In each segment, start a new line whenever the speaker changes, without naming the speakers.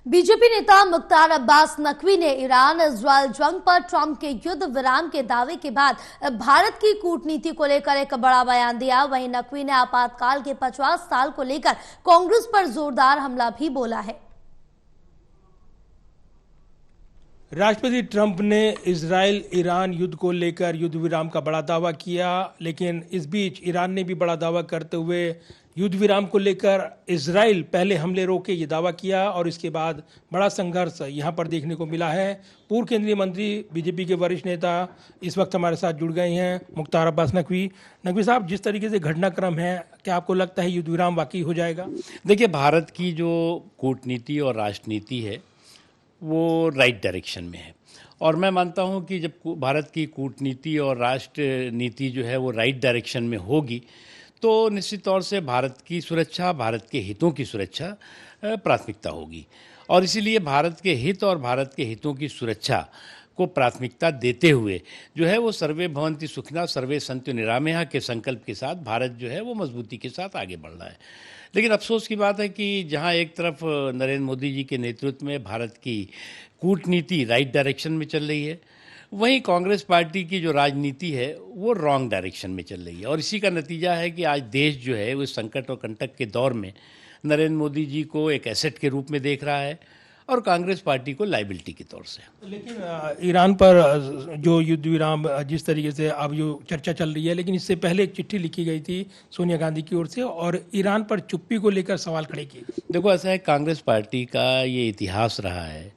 BJP नेता मुख्तार अब्बास नकवी ने Iran Israel जंग पर ट्रंप के युद्ध विराम के दावे के बाद भारत की कूटनीति को लेकर एक बड़ा बयान दिया। वहीं नकवी ने आपातकाल के 50 साल को लेकर कांग्रेस पर जोरदार हमला भी बोला है।
राष्ट्रपति ट्रंप ने इजराइल ईरान युद्ध को लेकर युद्ध विराम का बड़ा दावा किया, लेकिन इस बीच ईरान ने भी बड़ा दावा करते हुए युद्ध विराम को लेकर इजराइल पहले हमले रोके ये दावा किया और इसके बाद बड़ा संघर्ष यहाँ पर देखने को मिला है। पूर्व केंद्रीय मंत्री बीजेपी के वरिष्ठ नेता इस वक्त हमारे साथ जुड़ गए हैं, मुख्तार अब्बास नकवी। नकवी साहब, जिस तरीके से घटनाक्रम है, क्या आपको लगता है युद्ध विराम वाकई हो जाएगा?
देखिए, भारत की जो कूटनीति और राजनीति है वो राइट डायरेक्शन में है और मैं मानता हूं कि जब भारत की कूटनीति और राष्ट्रनीति जो है वो राइट डायरेक्शन में होगी तो निश्चित तौर से भारत की सुरक्षा, भारत के हितों की सुरक्षा प्राथमिकता होगी और इसीलिए भारत के हित और भारत के हितों की सुरक्षा को प्राथमिकता देते हुए जो है वो सर्वे भवन्ति सुखिनः सर्वे सन्तु निरामयाः के संकल्प के साथ भारत जो है वो मजबूती के साथ आगे बढ़ रहा है। लेकिन अफसोस की बात है कि जहां एक तरफ नरेंद्र मोदी जी के नेतृत्व में भारत की कूटनीति राइट डायरेक्शन में चल रही है, वहीं कांग्रेस पार्टी की जो राजनीति है वो रॉन्ग डायरेक्शन में चल रही है और इसी का नतीजा है कि आज देश जो है वो संकट और कंटक के दौर में नरेंद्र मोदी जी को एक एसेट के रूप में देख रहा है और कांग्रेस पार्टी को लाइबिलिटी के तौर से।
लेकिन ईरान पर जो युद्ध विराम जिस तरीके से अब जो चर्चा चल रही है, लेकिन इससे पहले एक चिट्ठी लिखी गई थी सोनिया गांधी की ओर से और ईरान पर चुप्पी को लेकर सवाल खड़े किए।
देखो, ऐसा है, कांग्रेस पार्टी का ये इतिहास रहा है,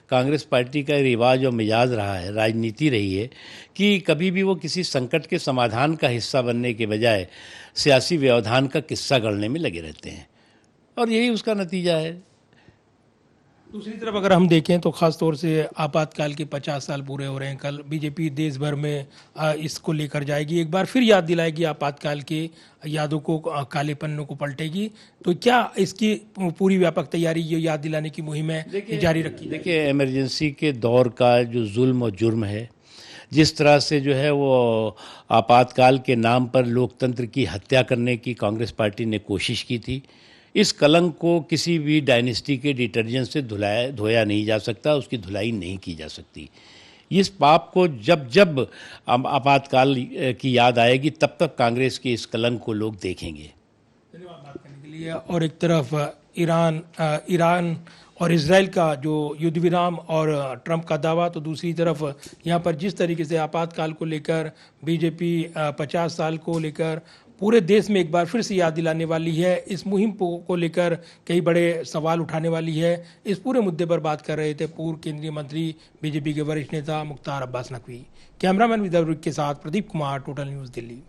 कांग्रेस पार्टी का रिवाज और मिजाज रहा है, राजनीति रही है कि कभी भी वो किसी संकट के समाधान का हिस्सा बनने के बजाय सियासी व्यवधान का किस्सा गढ़ने में लगे रहते हैं और यही उसका नतीजा है।
दूसरी तरफ अगर हम देखें तो खास तौर से आपातकाल के 50 साल पूरे हो रहे हैं। कल बीजेपी देश भर में इसको लेकर जाएगी, एक बार फिर याद दिलाएगी आपातकाल के यादों को, काले पन्नों को पलटेगी। तो क्या इसकी पूरी व्यापक तैयारी ये याद दिलाने की मुहिम है जारी रखी?
देखिए, इमरजेंसी के दौर का जो जुल्म और जुर्म है, जिस तरह से जो है वो आपातकाल के नाम पर लोकतंत्र की हत्या करने की कांग्रेस पार्टी ने कोशिश की थी, इस कलंक को किसी भी डायनेस्टी के डिटर्जेंट से धोया नहीं जा सकता, उसकी धुलाई नहीं की जा सकती। इस पाप को जब जब आपातकाल की याद आएगी तब तक कांग्रेस के इस कलंक को लोग देखेंगे।
धन्यवाद बात करने के लिए। और एक तरफ ईरान और इजराइल का जो युद्ध विराम और ट्रंप का दावा, तो दूसरी तरफ यहाँ पर जिस तरीके से आपातकाल को लेकर बीजेपी 50 साल को लेकर पूरे देश में एक बार फिर से याद दिलाने वाली है, इस मुहिम को लेकर कई बड़े सवाल उठाने वाली है। इस पूरे मुद्दे पर बात कर रहे थे पूर्व केंद्रीय मंत्री बीजेपी के वरिष्ठ नेता मुख्तार अब्बास नकवी। कैमरामैन विदर्भ के साथ प्रदीप कुमार, टोटल न्यूज़, दिल्ली।